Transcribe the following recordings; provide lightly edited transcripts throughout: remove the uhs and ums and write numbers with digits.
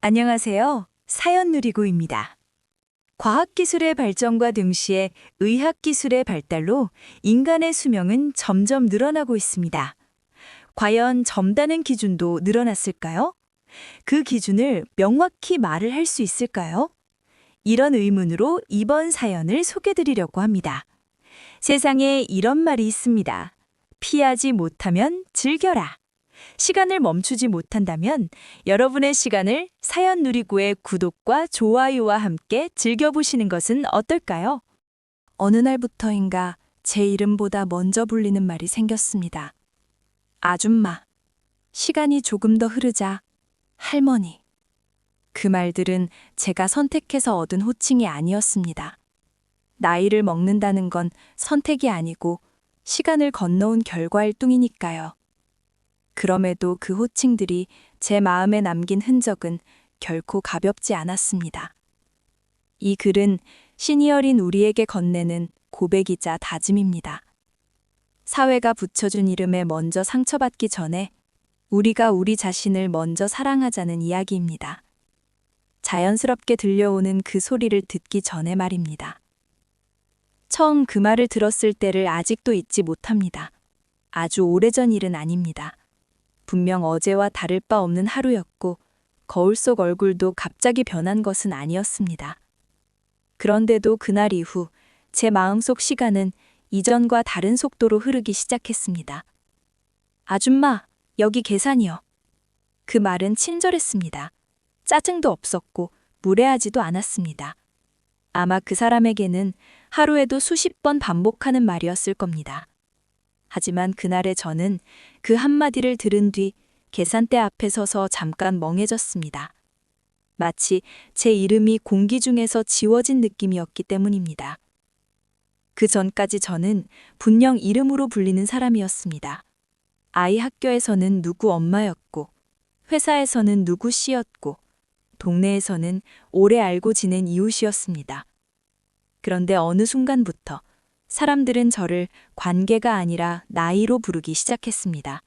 안녕하세요. 사연누리고입니다. 과학기술의 발전과 동시에 의학기술의 발달로 인간의 수명은 점점 늘어나고 있습니다. 과연 점다는 기준도 늘어났을까요? 그 기준을 명확히 말을 할 수 있을까요? 이런 의문으로 이번 사연을 소개드리려고 합니다. 세상에 이런 말이 있습니다. 피하지 못하면 즐겨라. 시간을 멈추지 못한다면 여러분의 시간을 사연 누리고의 구독과 좋아요와 함께 즐겨보시는 것은 어떨까요? 어느 날부터인가 제 이름보다 먼저 불리는 말이 생겼습니다. 아줌마. 시간이 조금 더 흐르자 할머니. 그 말들은 제가 선택해서 얻은 호칭이 아니었습니다. 나이를 먹는다는 건 선택이 아니고 시간을 건너온 결과일 뿐이니까요. 그럼에도 그 호칭들이 제 마음에 남긴 흔적은 결코 가볍지 않았습니다. 이 글은 시니어린 우리에게 건네는 고백이자 다짐입니다. 사회가 붙여준 이름에 먼저 상처받기 전에 우리가 우리 자신을 먼저 사랑하자는 이야기입니다. 자연스럽게 들려오는 그 소리를 듣기 전에 말입니다. 처음 그 말을 들었을 때를 아직도 잊지 못합니다. 아주 오래전 일은 아닙니다. 분명 어제와 다를 바 없는 하루였고 거울 속 얼굴도 갑자기 변한 것은 아니었습니다. 그런데도 그날 이후 제 마음속 시간은 이전과 다른 속도로 흐르기 시작했습니다. 아줌마, 여기 계산이요. 그 말은 친절했습니다. 짜증도 없었고 무례하지도 않았습니다. 아마 그 사람에게는 하루에도 수십 번 반복하는 말이었을 겁니다. 하지만 그날의 저는 그 한마디를 들은 뒤 계산대 앞에 서서 잠깐 멍해졌습니다. 마치 제 이름이 공기 중에서 지워진 느낌이었기 때문입니다. 그 전까지 저는 분명 이름으로 불리는 사람이었습니다. 아이 학교에서는 누구 엄마였고, 회사에서는 누구 씨였고, 동네에서는 오래 알고 지낸 이웃이었습니다. 그런데 어느 순간부터 사람들은 저를 관계가 아니라 나이로 부르기 시작했습니다.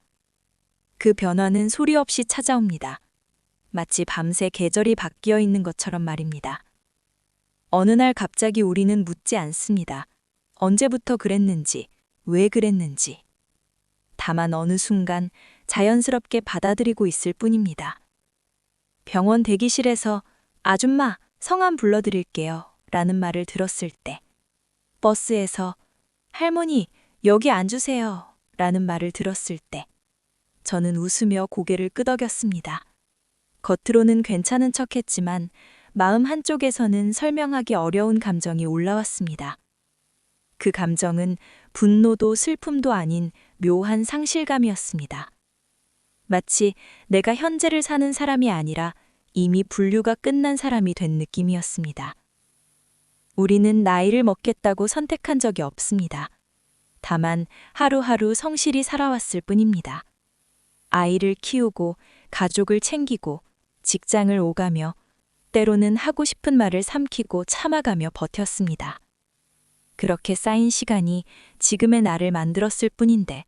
그 변화는 소리 없이 찾아옵니다. 마치 밤새 계절이 바뀌어 있는 것처럼 말입니다. 어느 날 갑자기 우리는 묻지 않습니다. 언제부터 그랬는지, 왜 그랬는지. 다만 어느 순간 자연스럽게 받아들이고 있을 뿐입니다. 병원 대기실에서 아줌마, 성함 불러드릴게요 라는 말을 들었을 때, 버스에서 할머니, 여기 앉으세요 라는 말을 들었을 때 저는 웃으며 고개를 끄덕였습니다. 겉으로는 괜찮은 척했지만 마음 한쪽에서는 설명하기 어려운 감정이 올라왔습니다. 그 감정은 분노도 슬픔도 아닌 묘한 상실감이었습니다. 마치 내가 현재를 사는 사람이 아니라 이미 분류가 끝난 사람이 된 느낌이었습니다. 우리는 나이를 먹겠다고 선택한 적이 없습니다. 다만 하루하루 성실히 살아왔을 뿐입니다. 아이를 키우고 가족을 챙기고 직장을 오가며 때로는 하고 싶은 말을 삼키고 참아가며 버텼습니다. 그렇게 쌓인 시간이 지금의 나를 만들었을 뿐인데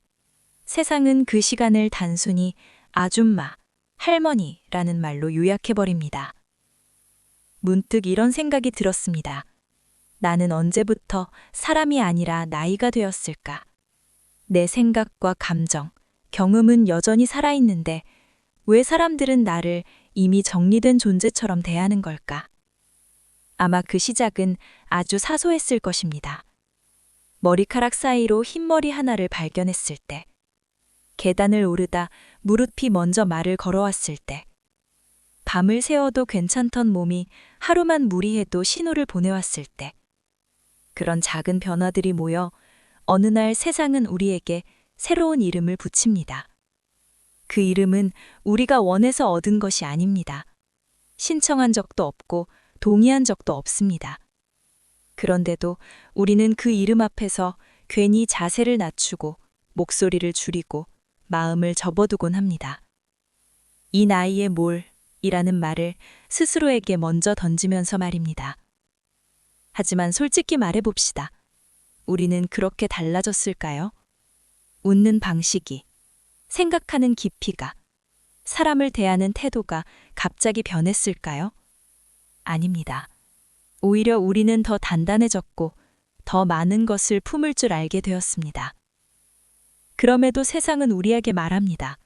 세상은 그 시간을 단순히 아줌마, 할머니라는 말로 요약해버립니다. 문득 이런 생각이 들었습니다. 나는 언제부터 사람이 아니라 나이가 되었을까? 내 생각과 감정, 경험은 여전히 살아있는데 왜 사람들은 나를 이미 정리된 존재처럼 대하는 걸까? 아마 그 시작은 아주 사소했을 것입니다. 머리카락 사이로 흰머리 하나를 발견했을 때, 계단을 오르다 무릎이 먼저 말을 걸어왔을 때, 밤을 새워도 괜찮던 몸이 하루만 무리해도 신호를 보내왔을 때, 그런 작은 변화들이 모여 어느 날 세상은 우리에게 새로운 이름을 붙입니다. 그 이름은 우리가 원해서 얻은 것이 아닙니다. 신청한 적도 없고 동의한 적도 없습니다. 그런데도 우리는 그 이름 앞에서 괜히 자세를 낮추고 목소리를 줄이고 마음을 접어두곤 합니다. 이 나이에 뭘 이라는 말을 스스로에게 먼저 던지면서 말입니다. 하지만 솔직히 말해봅시다. 우리는 그렇게 달라졌을까요? 웃는 방식이, 생각하는 깊이가, 사람을 대하는 태도가 갑자기 변했을까요? 아닙니다. 오히려 우리는 더 단단해졌고 더 많은 것을 품을 줄 알게 되었습니다. 그럼에도 세상은 우리에게 말합니다.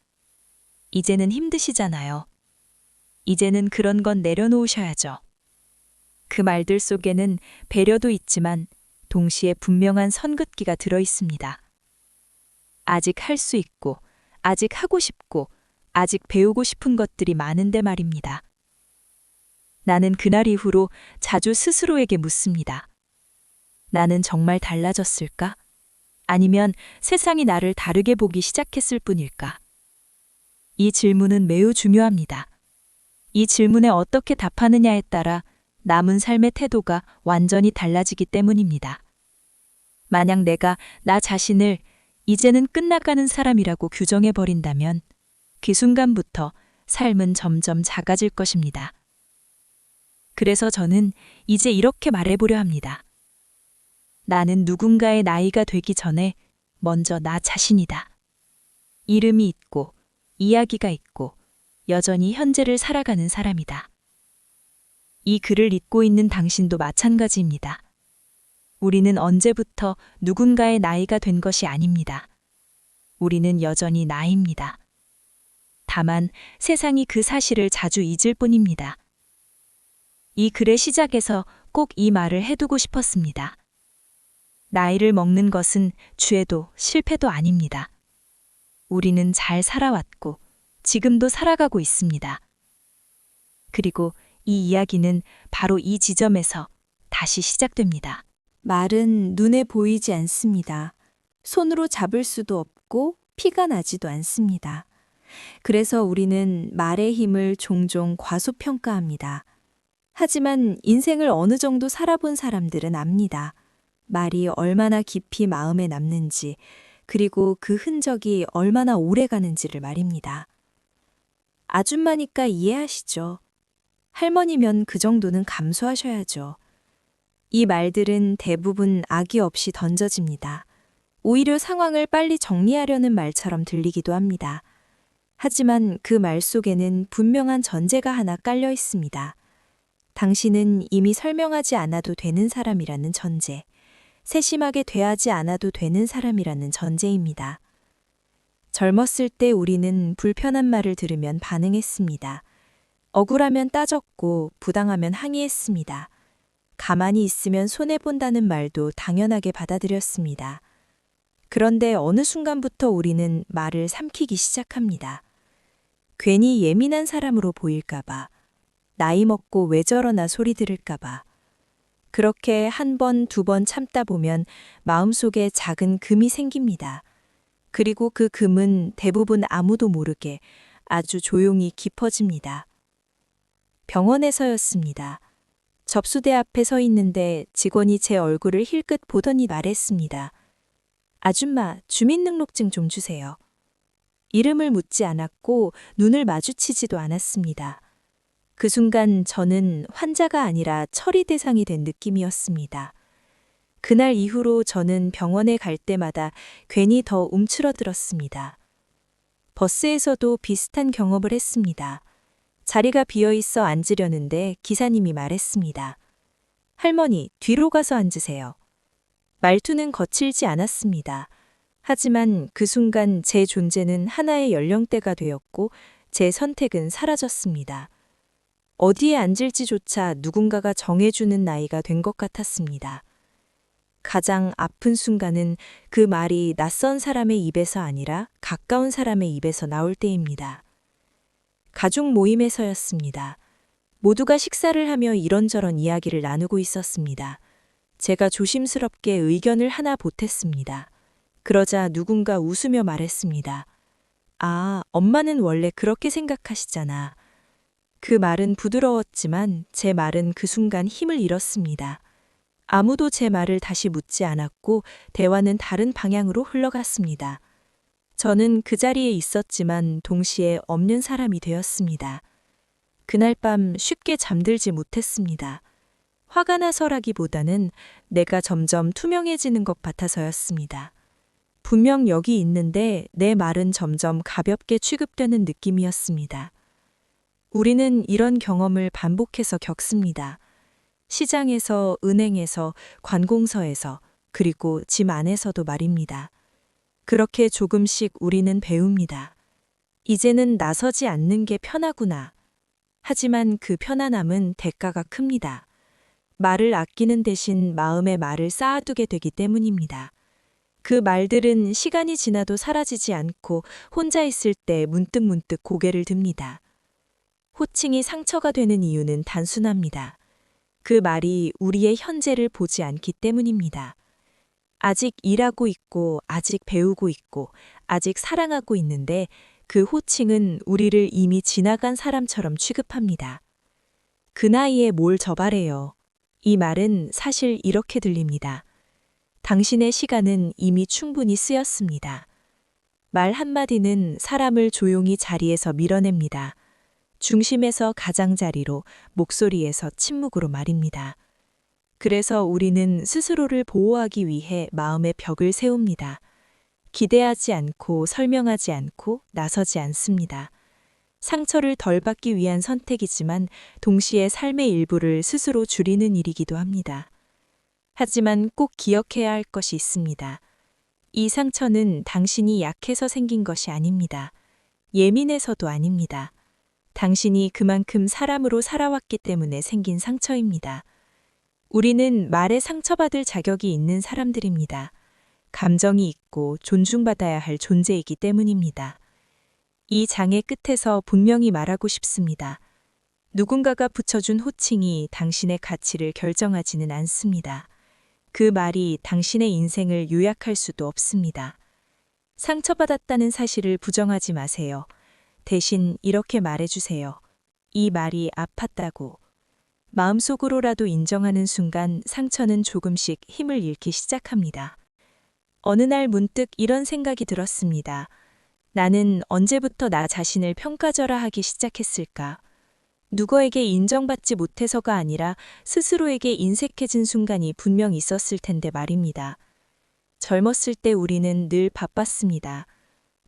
이제는 힘드시잖아요. 이제는 그런 건 내려놓으셔야죠. 그 말들 속에는 배려도 있지만 동시에 분명한 선긋기가 들어 있습니다. 아직 할 수 있고, 아직 하고 싶고, 아직 배우고 싶은 것들이 많은데 말입니다. 나는 그날 이후로 자주 스스로에게 묻습니다. 나는 정말 달라졌을까? 아니면 세상이 나를 다르게 보기 시작했을 뿐일까? 이 질문은 매우 중요합니다. 이 질문에 어떻게 답하느냐에 따라 남은 삶의 태도가 완전히 달라지기 때문입니다. 만약 내가 나 자신을 이제는 끝나가는 사람이라고 규정해버린다면 그 순간부터 삶은 점점 작아질 것입니다. 그래서 저는 이제 이렇게 말해보려 합니다. 나는 누군가의 나이가 되기 전에 먼저 나 자신이다. 이름이 있고, 이야기가 있고, 여전히 현재를 살아가는 사람이다. 이 글을 읽고 있는 당신도 마찬가지입니다. 우리는 언제부터 누군가의 나이가 된 것이 아닙니다. 우리는 여전히 나입니다. 다만 세상이 그 사실을 자주 잊을 뿐입니다. 이 글의 시작에서 꼭 이 말을 해두고 싶었습니다. 나이를 먹는 것은 죄도 실패도 아닙니다. 우리는 잘 살아왔고 지금도 살아가고 있습니다. 그리고 이 이야기는 바로 이 지점에서 다시 시작됩니다. 말은 눈에 보이지 않습니다. 손으로 잡을 수도 없고 피가 나지도 않습니다. 그래서 우리는 말의 힘을 종종 과소평가합니다. 하지만 인생을 어느 정도 살아본 사람들은 압니다. 말이 얼마나 깊이 마음에 남는지, 그리고 그 흔적이 얼마나 오래 가는지를 말입니다. 아줌마니까 이해하시죠? 할머니면 그 정도는 감수하셔야죠. 이 말들은 대부분 악의 없이 던져집니다. 오히려 상황을 빨리 정리하려는 말처럼 들리기도 합니다. 하지만 그 말 속에는 분명한 전제가 하나 깔려 있습니다. 당신은 이미 설명하지 않아도 되는 사람이라는 전제, 세심하게 대하지 않아도 되는 사람이라는 전제입니다. 젊었을 때 우리는 불편한 말을 들으면 반응했습니다. 억울하면 따졌고 부당하면 항의했습니다. 가만히 있으면 손해본다는 말도 당연하게 받아들였습니다. 그런데 어느 순간부터 우리는 말을 삼키기 시작합니다. 괜히 예민한 사람으로 보일까봐, 나이 먹고 왜 저러나 소리 들을까봐. 그렇게 한 번, 두 번 참다 보면 마음속에 작은 금이 생깁니다. 그리고 그 금은 대부분 아무도 모르게 아주 조용히 깊어집니다. 병원에서였습니다. 접수대 앞에 서 있는데 직원이 제 얼굴을 힐끗 보더니 말했습니다. 아줌마, 주민등록증 좀 주세요. 이름을 묻지 않았고 눈을 마주치지도 않았습니다. 그 순간 저는 환자가 아니라 처리 대상이 된 느낌이었습니다. 그날 이후로 저는 병원에 갈 때마다 괜히 더 움츠러들었습니다. 버스에서도 비슷한 경험을 했습니다. 자리가 비어 있어 앉으려는데 기사님이 말했습니다. 할머니, 뒤로 가서 앉으세요. 말투는 거칠지 않았습니다. 하지만 그 순간 제 존재는 하나의 연령대가 되었고 제 선택은 사라졌습니다. 어디에 앉을지조차 누군가가 정해주는 나이가 된 것 같았습니다. 가장 아픈 순간은 그 말이 낯선 사람의 입에서 아니라 가까운 사람의 입에서 나올 때입니다. 가족 모임에서였습니다. 모두가 식사를 하며 이런저런 이야기를 나누고 있었습니다. 제가 조심스럽게 의견을 하나 보탰습니다. 그러자 누군가 웃으며 말했습니다. 아, 엄마는 원래 그렇게 생각하시잖아. 그 말은 부드러웠지만 제 말은 그 순간 힘을 잃었습니다. 아무도 제 말을 다시 묻지 않았고 대화는 다른 방향으로 흘러갔습니다. 저는 그 자리에 있었지만 동시에 없는 사람이 되었습니다. 그날 밤 쉽게 잠들지 못했습니다. 화가 나서라기보다는 내가 점점 투명해지는 것 같아서였습니다. 분명 여기 있는데 내 말은 점점 가볍게 취급되는 느낌이었습니다. 우리는 이런 경험을 반복해서 겪습니다. 시장에서, 은행에서, 관공서에서, 그리고 집 안에서도 말입니다. 그렇게 조금씩 우리는 배웁니다. 이제는 나서지 않는 게 편하구나. 하지만 그 편안함은 대가가 큽니다. 말을 아끼는 대신 마음에 말을 쌓아두게 되기 때문입니다. 그 말들은 시간이 지나도 사라지지 않고 혼자 있을 때 문득문득 고개를 듭니다. 호칭이 상처가 되는 이유는 단순합니다. 그 말이 우리의 현재를 보지 않기 때문입니다. 아직 일하고 있고, 아직 배우고 있고, 아직 사랑하고 있는데 그 호칭은 우리를 이미 지나간 사람처럼 취급합니다. 그 나이에 뭘 저바래요. 이 말은 사실 이렇게 들립니다. 당신의 시간은 이미 충분히 쓰였습니다. 말 한마디는 사람을 조용히 자리에서 밀어냅니다. 중심에서 가장자리로, 목소리에서 침묵으로 말입니다. 그래서 우리는 스스로를 보호하기 위해 마음의 벽을 세웁니다. 기대하지 않고 설명하지 않고 나서지 않습니다. 상처를 덜 받기 위한 선택이지만 동시에 삶의 일부를 스스로 줄이는 일이기도 합니다. 하지만 꼭 기억해야 할 것이 있습니다. 이 상처는 당신이 약해서 생긴 것이 아닙니다. 예민해서도 아닙니다. 당신이 그만큼 사람으로 살아왔기 때문에 생긴 상처입니다. 우리는 말에 상처받을 자격이 있는 사람들입니다. 감정이 있고 존중받아야 할 존재이기 때문입니다. 이 장의 끝에서 분명히 말하고 싶습니다. 누군가가 붙여준 호칭이 당신의 가치를 결정하지는 않습니다. 그 말이 당신의 인생을 요약할 수도 없습니다. 상처받았다는 사실을 부정하지 마세요. 대신 이렇게 말해주세요. 이 말이 아팠다고. 마음속으로라도 인정하는 순간 상처는 조금씩 힘을 잃기 시작합니다. 어느 날 문득 이런 생각이 들었습니다. 나는 언제부터 나 자신을 평가절하하기 시작했을까? 누구에게 인정받지 못해서가 아니라 스스로에게 인색해진 순간이 분명 있었을 텐데 말입니다. 젊었을 때 우리는 늘 바빴습니다.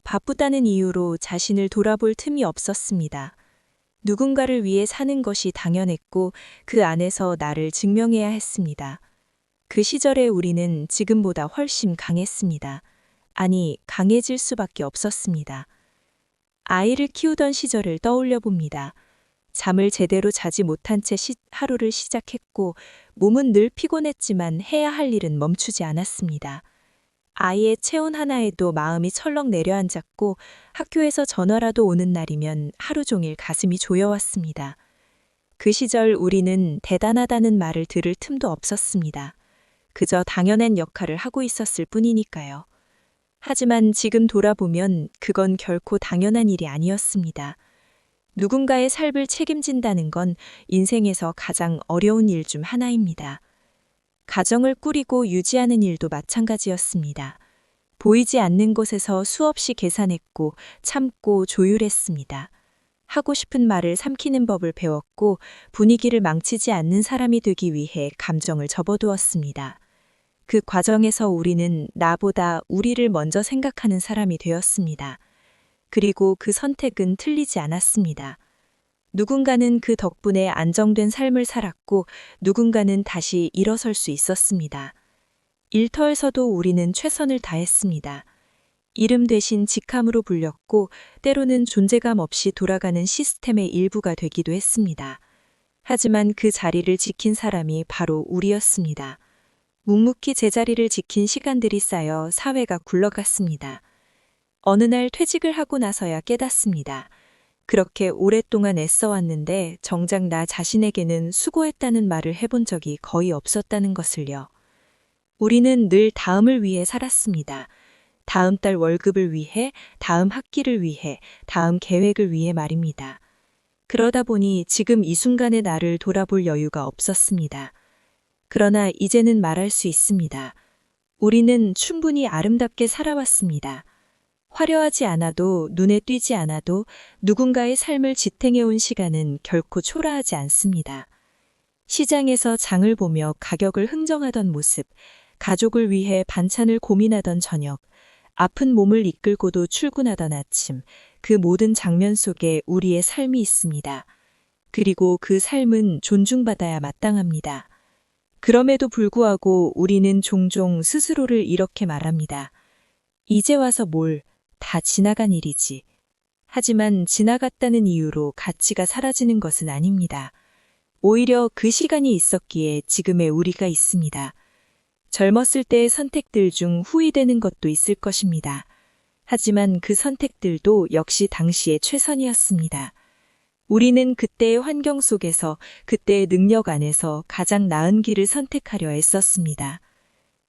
바쁘다는 이유로 자신을 돌아볼 틈이 없었습니다. 누군가를 위해 사는 것이 당연했고 그 안에서 나를 증명해야 했습니다. 그 시절에 우리는 지금보다 훨씬 강했습니다. 아니, 강해질 수밖에 없었습니다. 아이를 키우던 시절을 떠올려 봅니다. 잠을 제대로 자지 못한 채 하루를 시작했고 몸은 늘 피곤했지만 해야 할 일은 멈추지 않았습니다. 아이의 체온 하나에도 마음이 철렁 내려앉았고 학교에서 전화라도 오는 날이면 하루 종일 가슴이 조여왔습니다. 그 시절 우리는 대단하다는 말을 들을 틈도 없었습니다. 그저 당연한 역할을 하고 있었을 뿐이니까요. 하지만 지금 돌아보면 그건 결코 당연한 일이 아니었습니다. 누군가의 삶을 책임진다는 건 인생에서 가장 어려운 일 중 하나입니다. 가정을 꾸리고 유지하는 일도 마찬가지였습니다. 보이지 않는 곳에서 수없이 계산했고 참고 조율했습니다. 하고 싶은 말을 삼키는 법을 배웠고 분위기를 망치지 않는 사람이 되기 위해 감정을 접어두었습니다. 그 과정에서 우리는 나보다 우리를 먼저 생각하는 사람이 되었습니다. 그리고 그 선택은 틀리지 않았습니다. 누군가는 그 덕분에 안정된 삶을 살았고 누군가는 다시 일어설 수 있었습니다. 일터에서도 우리는 최선을 다했습니다. 이름 대신 직함으로 불렸고 때로는 존재감 없이 돌아가는 시스템의 일부가 되기도 했습니다. 하지만 그 자리를 지킨 사람이 바로 우리였습니다. 묵묵히 제자리를 지킨 시간들이 쌓여 사회가 굴러갔습니다. 어느 날 퇴직을 하고 나서야 깨닫습니다. 그렇게 오랫동안 애써왔는데 정작 나 자신에게는 수고했다는 말을 해본 적이 거의 없었다는 것을요. 우리는 늘 다음을 위해 살았습니다. 다음 달 월급을 위해, 다음 학기를 위해, 다음 계획을 위해 말입니다. 그러다 보니 지금 이 순간의 나를 돌아볼 여유가 없었습니다. 그러나 이제는 말할 수 있습니다. 우리는 충분히 아름답게 살아왔습니다. 화려하지 않아도 눈에 띄지 않아도 누군가의 삶을 지탱해온 시간은 결코 초라하지 않습니다. 시장에서 장을 보며 가격을 흥정하던 모습, 가족을 위해 반찬을 고민하던 저녁, 아픈 몸을 이끌고도 출근하던 아침, 그 모든 장면 속에 우리의 삶이 있습니다. 그리고 그 삶은 존중받아야 마땅합니다. 그럼에도 불구하고 우리는 종종 스스로를 이렇게 말합니다. 이제 와서 다 지나간 일이지. 하지만 지나갔다는 이유로 가치가 사라지는 것은 아닙니다. 오히려 그 시간이 있었기에 지금의 우리가 있습니다. 젊었을 때의 선택들 중 후회되는 것도 있을 것입니다. 하지만 그 선택들도 역시 당시의 최선이었습니다. 우리는 그때의 환경 속에서 그때의 능력 안에서 가장 나은 길을 선택하려 애썼습니다.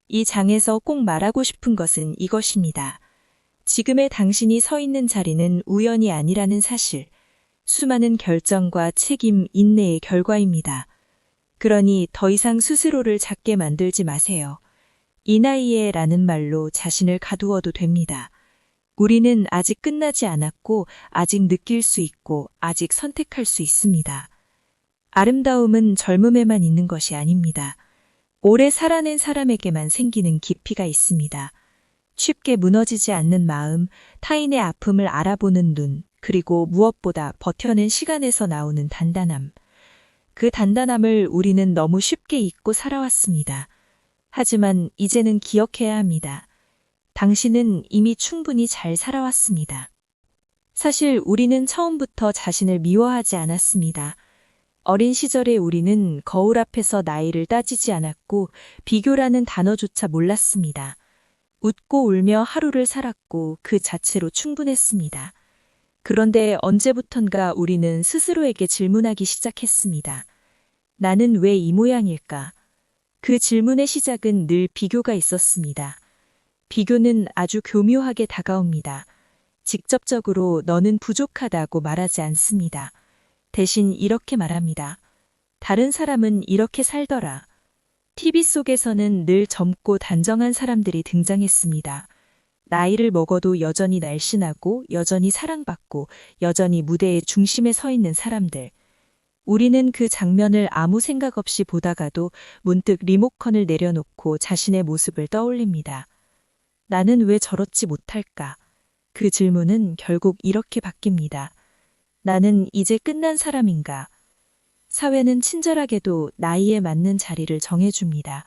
이 장에서 꼭 말하고 싶은 것은 이것입니다. 지금의 당신이 서 있는 자리는 우연이 아니라는 사실, 수많은 결정과 책임, 인내의 결과입니다. 그러니 더 이상 스스로를 작게 만들지 마세요. 이 나이에 라는 말로 자신을 가두어도 됩니다. 우리는 아직 끝나지 않았고, 아직 느낄 수 있고, 아직 선택할 수 있습니다. 아름다움은 젊음에만 있는 것이 아닙니다. 오래 살아낸 사람에게만 생기는 깊이가 있습니다. 쉽게 무너지지 않는 마음, 타인의 아픔을 알아보는 눈, 그리고 무엇보다 버텨낸 시간에서 나오는 단단함. 그 단단함을 우리는 너무 쉽게 잊고 살아왔습니다. 하지만 이제는 기억해야 합니다. 당신은 이미 충분히 잘 살아왔습니다. 사실 우리는 처음부터 자신을 미워하지 않았습니다. 어린 시절에 우리는 거울 앞에서 나이를 따지지 않았고 비교라는 단어조차 몰랐습니다. 웃고 울며 하루를 살았고 그 자체로 충분했습니다. 그런데 언제부턴가 우리는 스스로에게 질문하기 시작했습니다. 나는 왜 이 모양일까? 그 질문의 시작은 늘 비교가 있었습니다. 비교는 아주 교묘하게 다가옵니다. 직접적으로 너는 부족하다고 말하지 않습니다. 대신 이렇게 말합니다. 다른 사람은 이렇게 살더라. TV 속에서는 늘 젊고 단정한 사람들이 등장했습니다. 나이를 먹어도 여전히 날씬하고 여전히 사랑받고 여전히 무대의 중심에 서 있는 사람들. 우리는 그 장면을 아무 생각 없이 보다가도 문득 리모컨을 내려놓고 자신의 모습을 떠올립니다. 나는 왜 저렇지 못할까? 그 질문은 결국 이렇게 바뀝니다. 나는 이제 끝난 사람인가? 사회는 친절하게도 나이에 맞는 자리를 정해줍니다.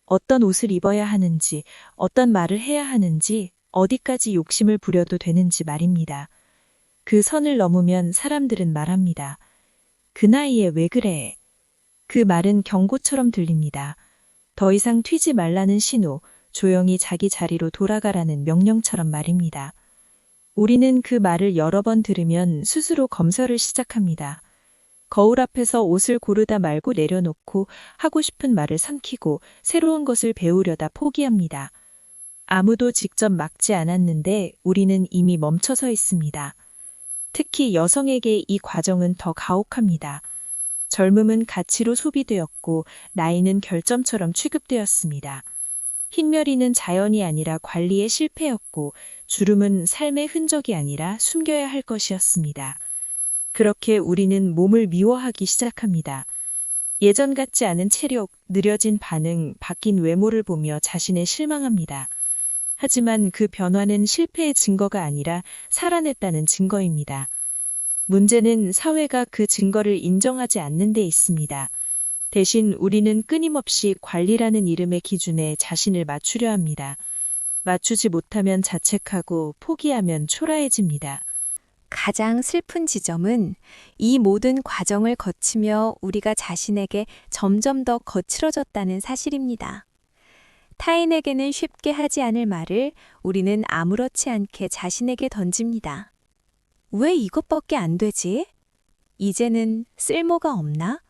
어떤 옷을 입어야 하는지, 어떤 말을 해야 하는지, 어디까지 욕심을 부려도 되는지 말입니다. 그 선을 넘으면 사람들은 말합니다. 그 나이에 왜 그래? 그 말은 경고처럼 들립니다. 더 이상 튀지 말라는 신호, 조용히 자기 자리로 돌아가라는 명령처럼 말입니다. 우리는 그 말을 여러 번 들으면 스스로 검열을 시작합니다. 거울 앞에서 옷을 고르다 말고 내려놓고 하고 싶은 말을 삼키고 새로운 것을 배우려다 포기합니다. 아무도 직접 막지 않았는데 우리는 이미 멈춰서 있습니다. 특히 여성에게 이 과정은 더 가혹합니다. 젊음은 가치로 소비되었고 나이는 결점처럼 취급되었습니다. 흰머리는 자연이 아니라 관리의 실패였고 주름은 삶의 흔적이 아니라 숨겨야 할 것이었습니다. 그렇게 우리는 몸을 미워하기 시작합니다. 예전 같지 않은 체력, 느려진 반응, 바뀐 외모를 보며 자신에 실망합니다. 하지만 그 변화는 실패의 증거가 아니라 살아냈다는 증거입니다. 문제는 사회가 그 증거를 인정하지 않는 데 있습니다. 대신 우리는 끊임없이 관리라는 이름의 기준에 자신을 맞추려 합니다. 맞추지 못하면 자책하고 포기하면 초라해집니다. 가장 슬픈 지점은 이 모든 과정을 거치며 우리가 자신에게 점점 더 거칠어졌다는 사실입니다. 타인에게는 쉽게 하지 않을 말을 우리는 아무렇지 않게 자신에게 던집니다. 왜 이것밖에 안 되지? 이제는 쓸모가 없나?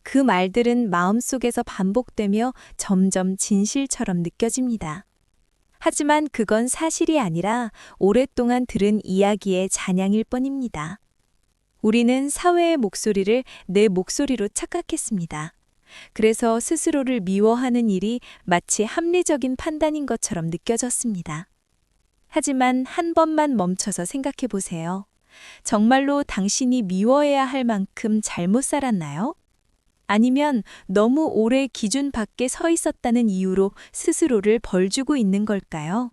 그 말들은 마음속에서 반복되며 점점 진실처럼 느껴집니다. 하지만 그건 사실이 아니라 오랫동안 들은 이야기의 잔향일 뿐입니다. 우리는 사회의 목소리를 내 목소리로 착각했습니다. 그래서 스스로를 미워하는 일이 마치 합리적인 판단인 것처럼 느껴졌습니다. 하지만 한 번만 멈춰서 생각해 보세요. 정말로 당신이 미워해야 할 만큼 잘못 살았나요? 아니면 너무 오래 기준 밖에 서 있었다는 이유로 스스로를 벌주고 있는 걸까요?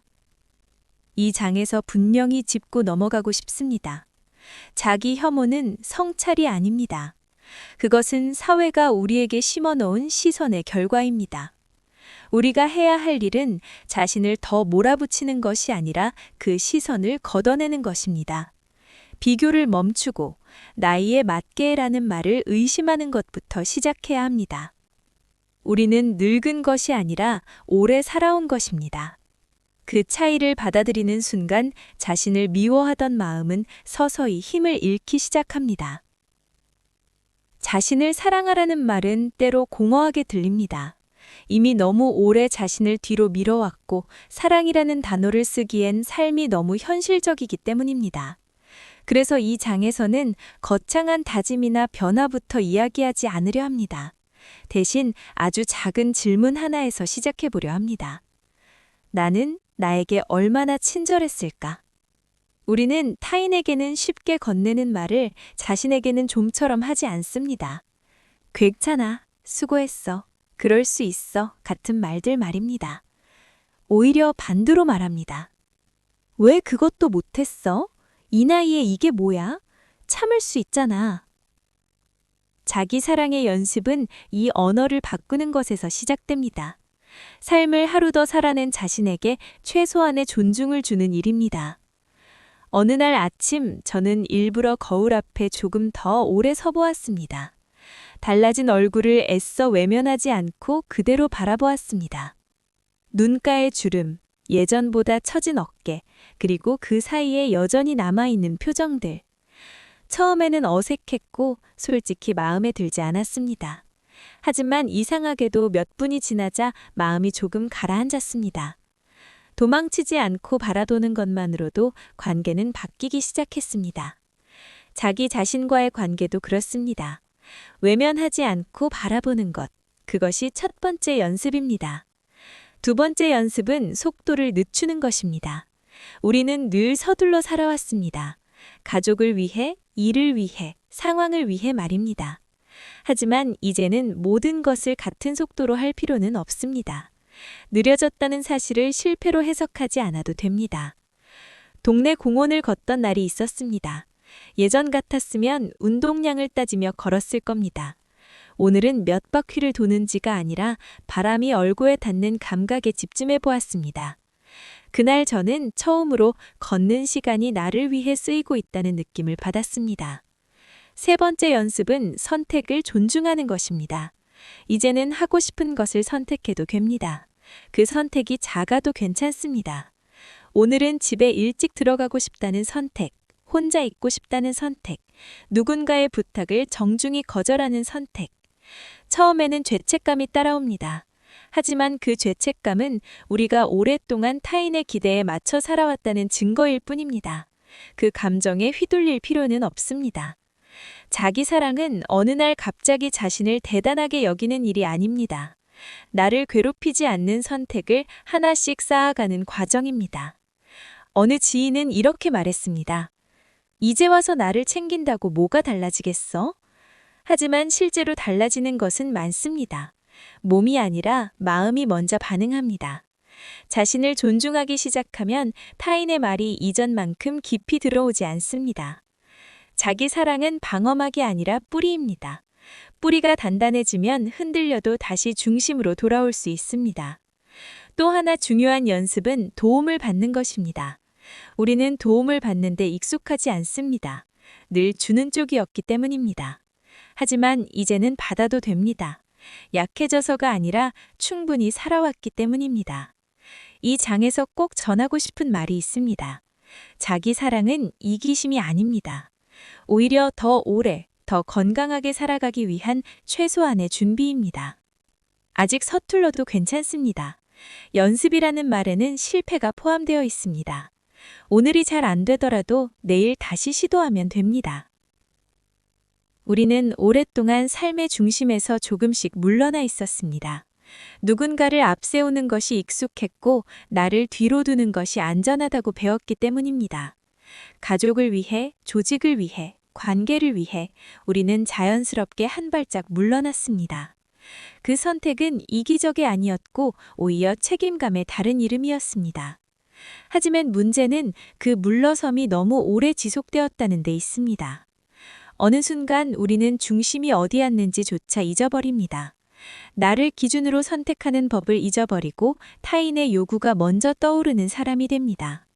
이 장에서 분명히 짚고 넘어가고 싶습니다. 자기 혐오는 성찰이 아닙니다. 그것은 사회가 우리에게 심어놓은 시선의 결과입니다. 우리가 해야 할 일은 자신을 더 몰아붙이는 것이 아니라 그 시선을 걷어내는 것입니다. 비교를 멈추고 나이에 맞게 라는 말을 의심하는 것부터 시작해야 합니다. 우리는 늙은 것이 아니라 오래 살아온 것입니다. 그 차이를 받아들이는 순간 자신을 미워하던 마음은 서서히 힘을 잃기 시작합니다. 자신을 사랑하라는 말은 때로 공허하게 들립니다. 이미 너무 오래 자신을 뒤로 밀어왔고 사랑이라는 단어를 쓰기엔 삶이 너무 현실적이기 때문입니다. 그래서 이 장에서는 거창한 다짐이나 변화부터 이야기하지 않으려 합니다. 대신 아주 작은 질문 하나에서 시작해 보려 합니다. 나는 나에게 얼마나 친절했을까? 우리는 타인에게는 쉽게 건네는 말을 자신에게는 좀처럼 하지 않습니다. 괜찮아, 수고했어, 그럴 수 있어 같은 말들 말입니다. 오히려 반대로 말합니다. 왜 그것도 못했어? 이 나이에 이게 뭐야? 참을 수 있잖아. 자기 사랑의 연습은 이 언어를 바꾸는 것에서 시작됩니다. 삶을 하루 더 살아낸 자신에게 최소한의 존중을 주는 일입니다. 어느 날 아침 저는 일부러 거울 앞에 조금 더 오래 서보았습니다. 달라진 얼굴을 애써 외면하지 않고 그대로 바라보았습니다. 눈가의 주름, 예전보다 처진 어깨, 그리고 그 사이에 여전히 남아있는 표정들. 처음에는 어색했고 솔직히 마음에 들지 않았습니다. 하지만 이상하게도 몇 분이 지나자 마음이 조금 가라앉았습니다. 도망치지 않고 바라보는 것만으로도 관계는 바뀌기 시작했습니다. 자기 자신과의 관계도 그렇습니다. 외면하지 않고 바라보는 것, 그것이 첫 번째 연습입니다. 두 번째 연습은 속도를 늦추는 것입니다. 우리는 늘 서둘러 살아왔습니다. 가족을 위해, 일을 위해, 상황을 위해 말입니다. 하지만 이제는 모든 것을 같은 속도로 할 필요는 없습니다. 느려졌다는 사실을 실패로 해석하지 않아도 됩니다. 동네 공원을 걷던 날이 있었습니다. 예전 같았으면 운동량을 따지며 걸었을 겁니다. 오늘은 몇 바퀴를 도는지가 아니라 바람이 얼굴에 닿는 감각에 집중해 보았습니다. 그날 저는 처음으로 걷는 시간이 나를 위해 쓰이고 있다는 느낌을 받았습니다. 세 번째 연습은 선택을 존중하는 것입니다. 이제는 하고 싶은 것을 선택해도 됩니다. 그 선택이 작아도 괜찮습니다. 오늘은 집에 일찍 들어가고 싶다는 선택, 혼자 있고 싶다는 선택, 누군가의 부탁을 정중히 거절하는 선택. 처음에는 죄책감이 따라옵니다. 하지만 그 죄책감은 우리가 오랫동안 타인의 기대에 맞춰 살아왔다는 증거일 뿐입니다. 그 감정에 휘둘릴 필요는 없습니다. 자기 사랑은 어느 날 갑자기 자신을 대단하게 여기는 일이 아닙니다. 나를 괴롭히지 않는 선택을 하나씩 쌓아가는 과정입니다. 어느 지인은 이렇게 말했습니다. 이제 와서 나를 챙긴다고 뭐가 달라지겠어? 하지만 실제로 달라지는 것은 많습니다. 몸이 아니라 마음이 먼저 반응합니다. 자신을 존중하기 시작하면 타인의 말이 이전만큼 깊이 들어오지 않습니다. 자기 사랑은 방어막이 아니라 뿌리입니다. 뿌리가 단단해지면 흔들려도 다시 중심으로 돌아올 수 있습니다. 또 하나 중요한 연습은 도움을 받는 것입니다. 우리는 도움을 받는데 익숙하지 않습니다. 늘 주는 쪽이었기 때문입니다. 하지만 이제는 받아도 됩니다. 약해져서가 아니라 충분히 살아왔기 때문입니다. 이 장에서 꼭 전하고 싶은 말이 있습니다. 자기 사랑은 이기심이 아닙니다. 오히려 더 오래, 더 건강하게 살아가기 위한 최소한의 준비입니다. 아직 서툴러도 괜찮습니다. 연습이라는 말에는 실패가 포함되어 있습니다. 오늘이 잘 안 되더라도 내일 다시 시도하면 됩니다. 우리는 오랫동안 삶의 중심에서 조금씩 물러나 있었습니다. 누군가를 앞세우는 것이 익숙했고 나를 뒤로 두는 것이 안전하다고 배웠기 때문입니다. 가족을 위해, 조직을 위해, 관계를 위해 우리는 자연스럽게 한 발짝 물러났습니다. 그 선택은 이기적이 아니었고 오히려 책임감의 다른 이름이었습니다. 하지만 문제는 그 물러섬이 너무 오래 지속되었다는 데 있습니다. 어느 순간 우리는 중심이 어디였는지조차 잊어버립니다. 나를 기준으로 선택하는 법을 잊어버리고 타인의 요구가 먼저 떠오르는 사람이 됩니다.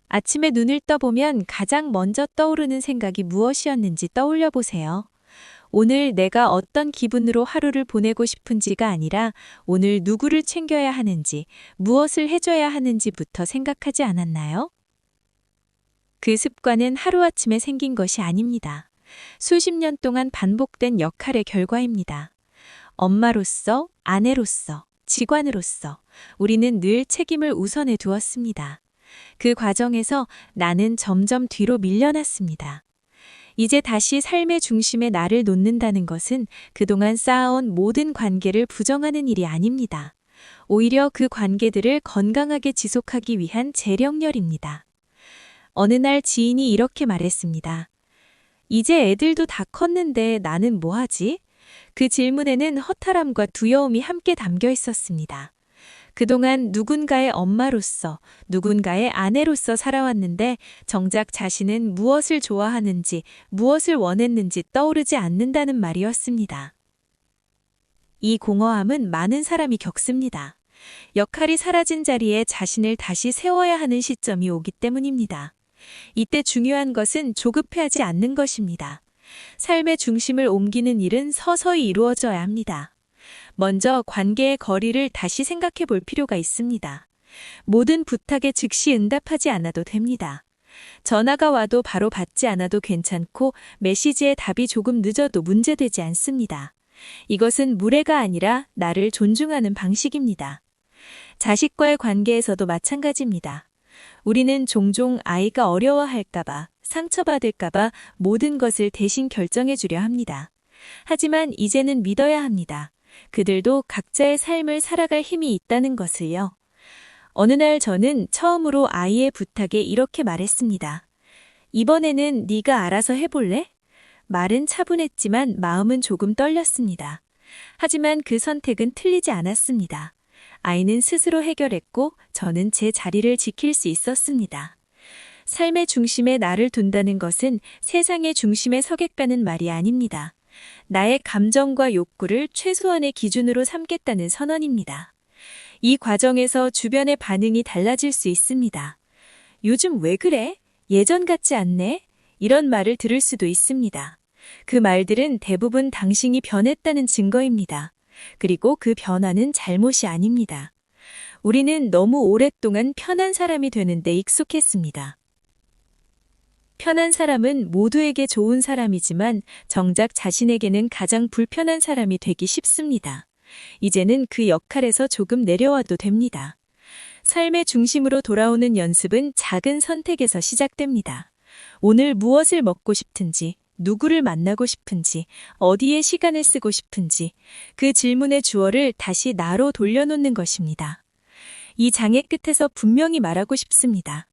아침에 눈을 떠보면 가장 먼저 떠오르는 생각이 무엇이었는지 떠올려 보세요. 오늘 내가 어떤 기분으로 하루를 보내고 싶은지가 아니라 오늘 누구를 챙겨야 하는지, 무엇을 해줘야 하는지부터 생각하지 않았나요? 그 습관은 하루아침에 생긴 것이 아닙니다. 수십 년 동안 반복된 역할의 결과입니다. 엄마로서, 아내로서, 직원으로서 우리는 늘 책임을 우선해 두었습니다. 그 과정에서 나는 점점 뒤로 밀려났습니다. 이제 다시 삶의 중심에 나를 놓는다는 것은 그동안 쌓아온 모든 관계를 부정하는 일이 아닙니다. 오히려 그 관계들을 건강하게 지속하기 위한 재령렬입니다. 어느 날 지인이 이렇게 말했습니다. 이제 애들도 다 컸는데 나는 뭐 하지? 그 질문에는 허탈함과 두려움이 함께 담겨 있었습니다. 그동안 누군가의 엄마로서, 누군가의 아내로서 살아왔는데 정작 자신은 무엇을 좋아하는지, 무엇을 원했는지 떠오르지 않는다는 말이었습니다. 이 공허함은 많은 사람이 겪습니다. 역할이 사라진 자리에 자신을 다시 세워야 하는 시점이 오기 때문입니다. 이때 중요한 것은 조급해하지 않는 것입니다. 삶의 중심을 옮기는 일은 서서히 이루어져야 합니다. 먼저 관계의 거리를 다시 생각해 볼 필요가 있습니다. 모든 부탁에 즉시 응답하지 않아도 됩니다. 전화가 와도 바로 받지 않아도 괜찮고 메시지의 답이 조금 늦어도 문제되지 않습니다. 이것은 무례가 아니라 나를 존중하는 방식입니다. 자식과의 관계에서도 마찬가지입니다. 우리는 종종 아이가 어려워할까봐, 상처받을까봐 모든 것을 대신 결정해 주려 합니다. 하지만 이제는 믿어야 합니다. 그들도 각자의 삶을 살아갈 힘이 있다는 것을요. 어느 날 저는 처음으로 아이의 부탁에 이렇게 말했습니다. 이번에는 네가 알아서 해볼래? 말은 차분했지만 마음은 조금 떨렸습니다. 하지만 그 선택은 틀리지 않았습니다. 아이는 스스로 해결했고 저는 제 자리를 지킬 수 있었습니다. 삶의 중심에 나를 둔다는 것은 세상의 중심에 서겠다는 말이 아닙니다. 나의 감정과 욕구를 최소한의 기준으로 삼겠다는 선언입니다. 이 과정에서 주변의 반응이 달라질 수 있습니다. 요즘 왜 그래? 예전 같지 않네? 이런 말을 들을 수도 있습니다. 그 말들은 대부분 당신이 변했다는 증거입니다. 그리고 그 변화는 잘못이 아닙니다. 우리는 너무 오랫동안 편한 사람이 되는데 익숙했습니다. 편한 사람은 모두에게 좋은 사람이지만 정작 자신에게는 가장 불편한 사람이 되기 쉽습니다. 이제는 그 역할에서 조금 내려와도 됩니다. 삶의 중심으로 돌아오는 연습은 작은 선택에서 시작됩니다. 오늘 무엇을 먹고 싶은지, 누구를 만나고 싶은지, 어디에 시간을 쓰고 싶은지, 그 질문의 주어를 다시 나로 돌려놓는 것입니다. 이 장의 끝에서 분명히 말하고 싶습니다.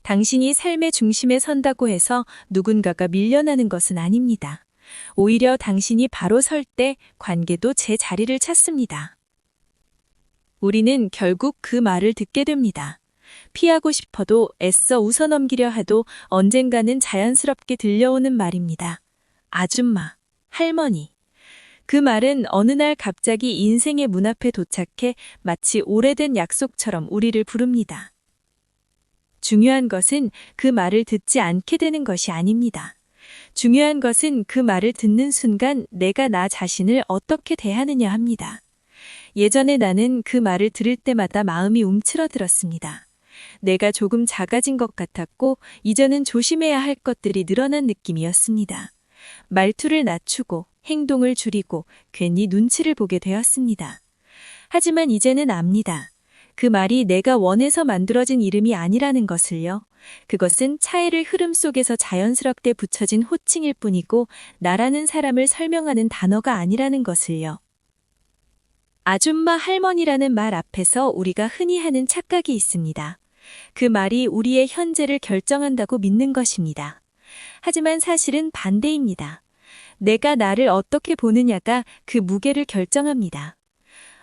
당신이 삶의 중심에 선다고 해서 누군가가 밀려나는 것은 아닙니다. 오히려 당신이 바로 설 때 관계도 제 자리를 찾습니다. 우리는 결국 그 말을 듣게 됩니다. 피하고 싶어도 애써 웃어넘기려 해도 언젠가는 자연스럽게 들려오는 말입니다. 아줌마, 할머니. 그 말은 어느 날 갑자기 인생의 문 앞에 도착해 마치 오래된 약속처럼 우리를 부릅니다. 중요한 것은 그 말을 듣지 않게 되는 것이 아닙니다. 중요한 것은 그 말을 듣는 순간 내가 나 자신을 어떻게 대하느냐 합니다. 예전에 나는 그 말을 들을 때마다 마음이 움츠러들었습니다. 내가 조금 작아진 것 같았고 이제는 조심해야 할 것들이 늘어난 느낌이었습니다. 말투를 낮추고 행동을 줄이고 괜히 눈치를 보게 되었습니다. 하지만 이제는 압니다. 그 말이 내가 원해서 만들어진 이름이 아니라는 것을요. 그것은 차이를 흐름 속에서 자연스럽게 붙여진 호칭일 뿐이고 나라는 사람을 설명하는 단어가 아니라는 것을요. 아줌마 할머니라는 말 앞에서 우리가 흔히 하는 착각이 있습니다. 그 말이 우리의 현재를 결정한다고 믿는 것입니다. 하지만 사실은 반대입니다. 내가 나를 어떻게 보느냐가 그 무게를 결정합니다.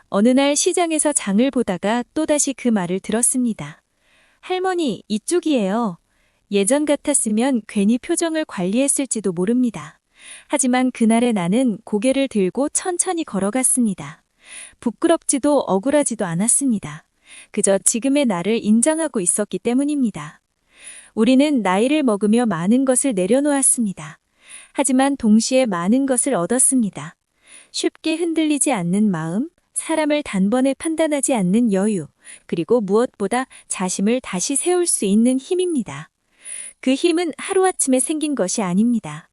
어느 날 시장에서 장을 보다가 또다시 그 말을 들었습니다. 할머니, 이쪽이에요. 예전 같았으면 괜히 표정을 관리했을지도 모릅니다. 하지만 그날의 나는 고개를 들고 천천히 걸어갔습니다. 부끄럽지도 억울하지도 않았습니다. 그저 지금의 나를 인정하고 있었기 때문입니다. 우리는 나이를 먹으며 많은 것을 내려놓았습니다. 하지만 동시에 많은 것을 얻었습니다. 쉽게 흔들리지 않는 마음, 사람을 단번에 판단하지 않는 여유, 그리고 무엇보다 자신을 다시 세울 수 있는 힘입니다. 그 힘은 하루아침에 생긴 것이 아닙니다.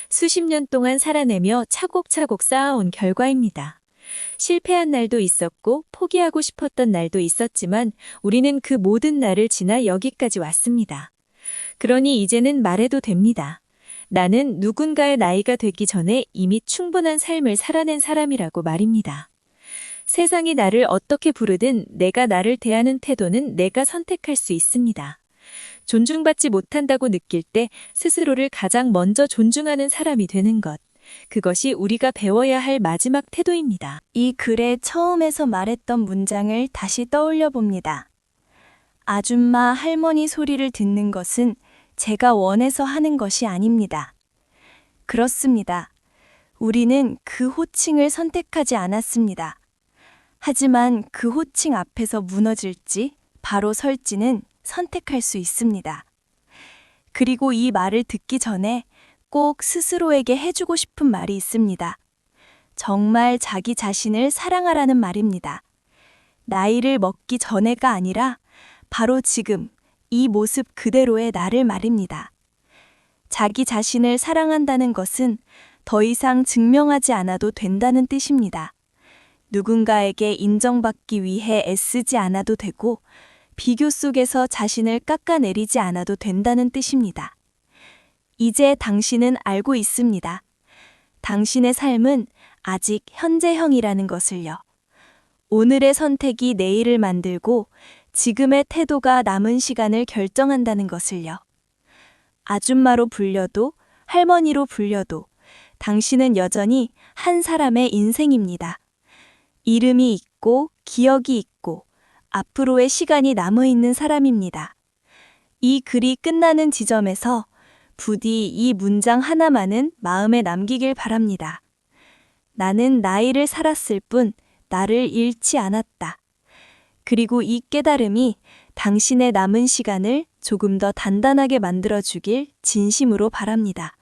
수십 년 동안 살아내며 차곡차곡 쌓아온 결과입니다. 실패한 날도 있었고 포기하고 싶었던 날도 있었지만 우리는 그 모든 날을 지나 여기까지 왔습니다. 그러니 이제는 말해도 됩니다. 나는 누군가의 나이가 되기 전에 이미 충분한 삶을 살아낸 사람이라고 말입니다. 세상이 나를 어떻게 부르든 내가 나를 대하는 태도는 내가 선택할 수 있습니다. 존중받지 못한다고 느낄 때 스스로를 가장 먼저 존중하는 사람이 되는 것. 그것이 우리가 배워야 할 마지막 태도입니다. 이 글의 처음에서 말했던 문장을 다시 떠올려 봅니다. 아줌마 할머니 소리를 듣는 것은 제가 원해서 하는 것이 아닙니다. 그렇습니다. 우리는 그 호칭을 선택하지 않았습니다. 하지만 그 호칭 앞에서 무너질지 바로 설지는 선택할 수 있습니다. 그리고 이 말을 듣기 전에 꼭 스스로에게 해주고 싶은 말이 있습니다. 정말 자기 자신을 사랑하라는 말입니다. 나이를 먹기 전에가 아니라 바로 지금 이 모습 그대로의 나를 말입니다. 자기 자신을 사랑한다는 것은 더 이상 증명하지 않아도 된다는 뜻입니다. 누군가에게 인정받기 위해 애쓰지 않아도 되고 비교 속에서 자신을 깎아내리지 않아도 된다는 뜻입니다. 이제 당신은 알고 있습니다. 당신의 삶은 아직 현재형이라는 것을요. 오늘의 선택이 내일을 만들고 지금의 태도가 남은 시간을 결정한다는 것을요. 아줌마로 불려도 할머니로 불려도 당신은 여전히 한 사람의 인생입니다. 이름이 있고 기억이 있고 앞으로의 시간이 남아있는 사람입니다. 이 글이 끝나는 지점에서 부디 이 문장 하나만은 마음에 남기길 바랍니다. 나는 나이를 살았을 뿐 나를 잃지 않았다. 그리고 이 깨달음이 당신의 남은 시간을 조금 더 단단하게 만들어주길 진심으로 바랍니다.